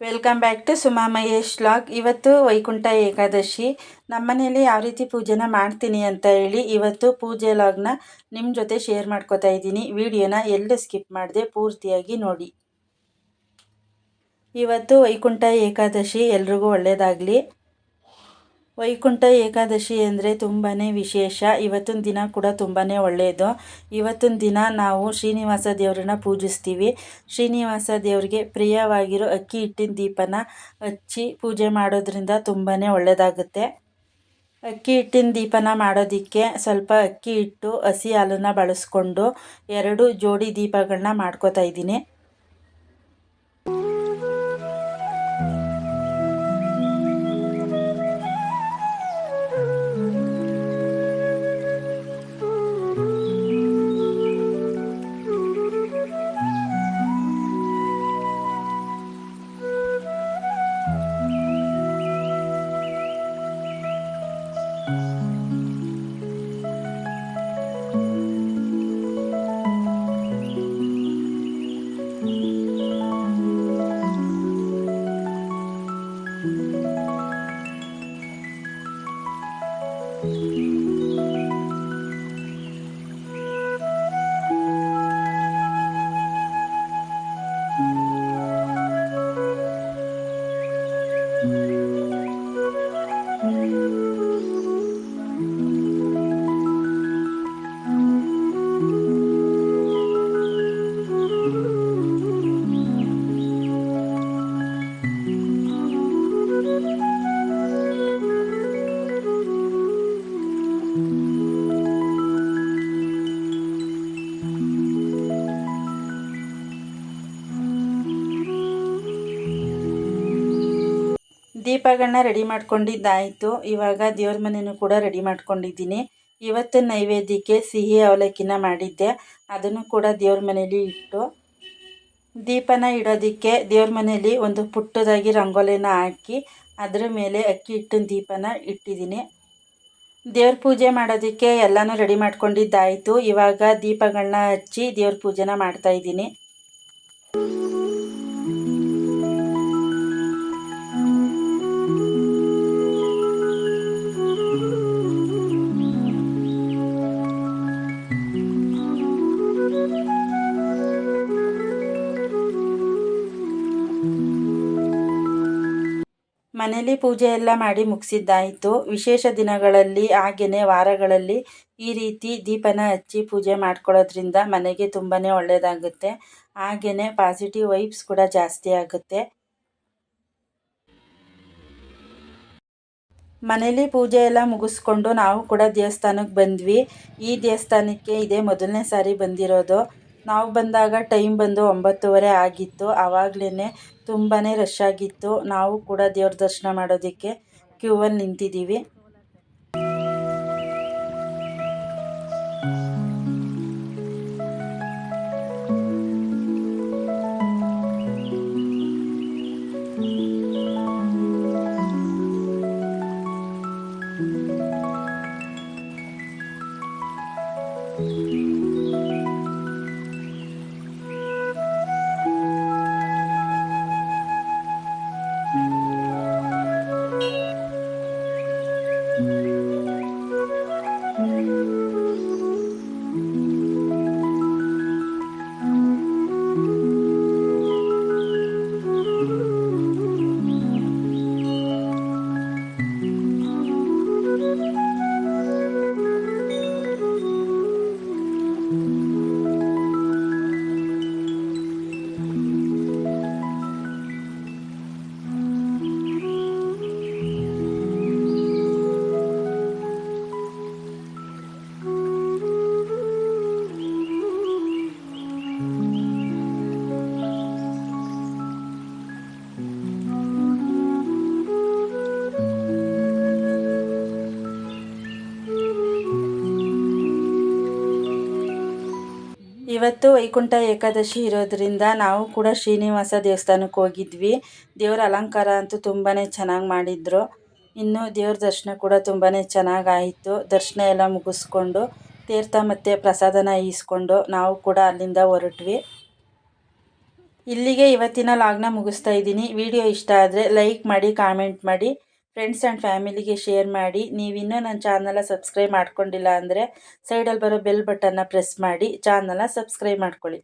Welcome back to Suma Mahesh vlog. ಇವತ್ತು ವೈಕುಂಠ ಏಕಾದಶಿ. ನಮ್ಮನೇಲಿ ಯಾವ ರೀತಿ ಪೂಜೆನ ಮಾಡ್ತೀನಿ ಅಂತ ಹೇಳಿ ಇವತ್ತು ಪೂಜೆ ವ್ಲಾಗ್ನ ನಿಮ್ಮ ಜೊತೆ ಶೇರ್ ಮಾಡ್ಕೋತಾ ಇದ್ದೀನಿ. ವಿಡಿಯೋನ ಎಲ್ಲೂ ಸ್ಕಿಪ್ ಮಾಡದೆ ಪೂರ್ತಿಯಾಗಿ ನೋಡಿ. ಇವತ್ತು ವೈಕುಂಠ ಏಕಾದಶಿ, ಎಲ್ರಿಗೂ ಒಳ್ಳೆಯದಾಗಲಿ. ವೈಕುಂಠ ಏಕಾದಶಿ ಅಂದರೆ ತುಂಬಾ ವಿಶೇಷ. ಇವತ್ತಿನ ದಿನ ಕೂಡ ತುಂಬಾ ಒಳ್ಳೆಯದು. ಇವತ್ತಿನ ದಿನ ನಾವು ಶ್ರೀನಿವಾಸ ದೇವರನ್ನ ಪೂಜಿಸ್ತೀವಿ. ಶ್ರೀನಿವಾಸ ದೇವರಿಗೆ ಪ್ರಿಯವಾಗಿರೋ ಅಕ್ಕಿ ಹಿಟ್ಟಿನ ದೀಪನ ಹಚ್ಚಿ ಪೂಜೆ ಮಾಡೋದ್ರಿಂದ ತುಂಬಾ ಒಳ್ಳೆಯದಾಗುತ್ತೆ. ಅಕ್ಕಿ ಹಿಟ್ಟಿನ ದೀಪನ ಮಾಡೋದಕ್ಕೆ ಸ್ವಲ್ಪ ಅಕ್ಕಿ ಹಿಟ್ಟು, ಹಸಿ ಹಾಲನ್ನು ಬಳಸ್ಕೊಂಡು 2 ಜೋಡಿ ದೀಪಗಳನ್ನ ಮಾಡ್ಕೋತಾ ಇದ್ದೀನಿ. ದೀಪಗಳನ್ನ ರೆಡಿ ಮಾಡ್ಕೊಂಡಿದ್ದಾಯಿತು. ಇವಾಗ ದೇವ್ರ ಮನೆಯೂ ಕೂಡ ರೆಡಿ ಮಾಡ್ಕೊಂಡಿದ್ದೀನಿ. ಇವತ್ತು ನೈವೇದ್ಯಕ್ಕೆ ಸಿಹಿ ಅವಲಕ್ಕಿನ ಮಾಡಿದ್ದೆ, ಅದನ್ನು ಕೂಡ ದೇವ್ರ ಮನೇಲಿ ಇಟ್ಟು ದೀಪನ ಇಡೋದಕ್ಕೆ ದೇವ್ರ ಮನೇಲಿ ಒಂದು ಪುಟ್ಟದಾಗಿ ರಂಗೋಲಿನ ಹಾಕಿ ಅದರ ಮೇಲೆ ಅಕ್ಕಿ ಹಿಟ್ಟಿನ ದೀಪನ ಇಟ್ಟಿದ್ದೀನಿ. ದೇವ್ರ ಪೂಜೆ ಮಾಡೋದಕ್ಕೆ ಎಲ್ಲನೂ ರೆಡಿ ಮಾಡ್ಕೊಂಡಿದ್ದಾಯಿತು. ಇವಾಗ ದೀಪಗಳನ್ನ ಹಚ್ಚಿ ದೇವ್ರ ಪೂಜೆನ ಮಾಡ್ತಾಯಿದ್ದೀನಿ. ಮನೇಲಿ ಪೂಜೆ ಎಲ್ಲ ಮಾಡಿ ಮುಗಿಸಿದ್ದಾಯಿತು. ವಿಶೇಷ ದಿನಗಳಲ್ಲಿ ಹಾಗೆಯೇ ವಾರಗಳಲ್ಲಿ ಈ ರೀತಿ ದೀಪನ ಹಚ್ಚಿ ಪೂಜೆ ಮಾಡ್ಕೊಳ್ಳೋದ್ರಿಂದ ಮನೆಗೆ ತುಂಬಾ ಒಳ್ಳೆಯದಾಗುತ್ತೆ. ಹಾಗೆಯೇ ಪಾಸಿಟಿವ್ ವೈಬ್ಸ್ ಕೂಡ ಜಾಸ್ತಿ ಆಗುತ್ತೆ. ಮನೇಲಿ ಪೂಜೆ ಎಲ್ಲ ಮುಗಿಸ್ಕೊಂಡು ನಾವು ಕೂಡ ದೇವಸ್ಥಾನಕ್ಕೆ ಬಂದ್ವಿ. ಈ ದೇವಸ್ಥಾನಕ್ಕೆ ಇದೇ ಮೊದಲನೇ ಸಾರಿ ಬಂದಿರೋದು. ನಾವು ಬಂದಾಗ ಟೈಮ್ ಬಂದು 9:30 ಆಗಿತ್ತು. ಆವಾಗಲೇ ತುಂಬಾ ರಶ್ ಆಗಿತ್ತು. ನಾವು ಕೂಡ ದೇವ್ರ ದರ್ಶನ ಮಾಡೋದಕ್ಕೆ ಕ್ಯೂವಲ್ಲಿ ನಿಂತಿದ್ದೀವಿ. ಇವತ್ತು ವೈಕುಂಠ ಏಕಾದಶಿ ಇರೋದ್ರಿಂದ ನಾವು ಕೂಡ ಶ್ರೀನಿವಾಸ ದೇವಸ್ಥಾನಕ್ಕೆ ಹೋಗಿದ್ವಿ. ದೇವರ ಅಲಂಕಾರ ಅಂತೂ ತುಂಬಾ ಚೆನ್ನಾಗಿ ಮಾಡಿದ್ರು. ಇನ್ನು ದೇವ್ರ ದರ್ಶನ ಕೂಡ ತುಂಬಾ ಚೆನ್ನಾಗಾಯಿತು. ದರ್ಶನ ಎಲ್ಲ ಮುಗಿಸ್ಕೊಂಡು ತೀರ್ಥ ಮತ್ತು ಪ್ರಸಾದನ ಈಸ್ಕೊಂಡು ನಾವು ಕೂಡ ಅಲ್ಲಿಂದ ಹೊರಟ್ವಿ. ಇಲ್ಲಿಗೆ ಇವತ್ತಿನ ಲಾಗ್ನ ಮುಗಿಸ್ತಾ ಇದ್ದೀನಿ. ವಿಡಿಯೋ ಇಷ್ಟ ಆದರೆ ಲೈಕ್ ಮಾಡಿ, ಕಾಮೆಂಟ್ ಮಾಡಿ, ಫ್ರೆಂಡ್ಸ್ ಆ್ಯಂಡ್ ಫ್ಯಾಮಿಲಿಗೆ ಶೇರ್ ಮಾಡಿ. ನೀವಿನ್ನೂ ನನ್ನ ಚಾನಲ ಸಬ್ಸ್ಕ್ರೈಬ್ ಮಾಡ್ಕೊಂಡಿಲ್ಲ ಅಂದರೆ ಸೈಡಲ್ಲಿ ಬರೋ ಬೆಲ್ ಬಟನ್ನ ಪ್ರೆಸ್ ಮಾಡಿ ಚಾನಲ್ನ ಸಬ್ಸ್ಕ್ರೈಬ್ ಮಾಡ್ಕೊಳ್ಳಿ.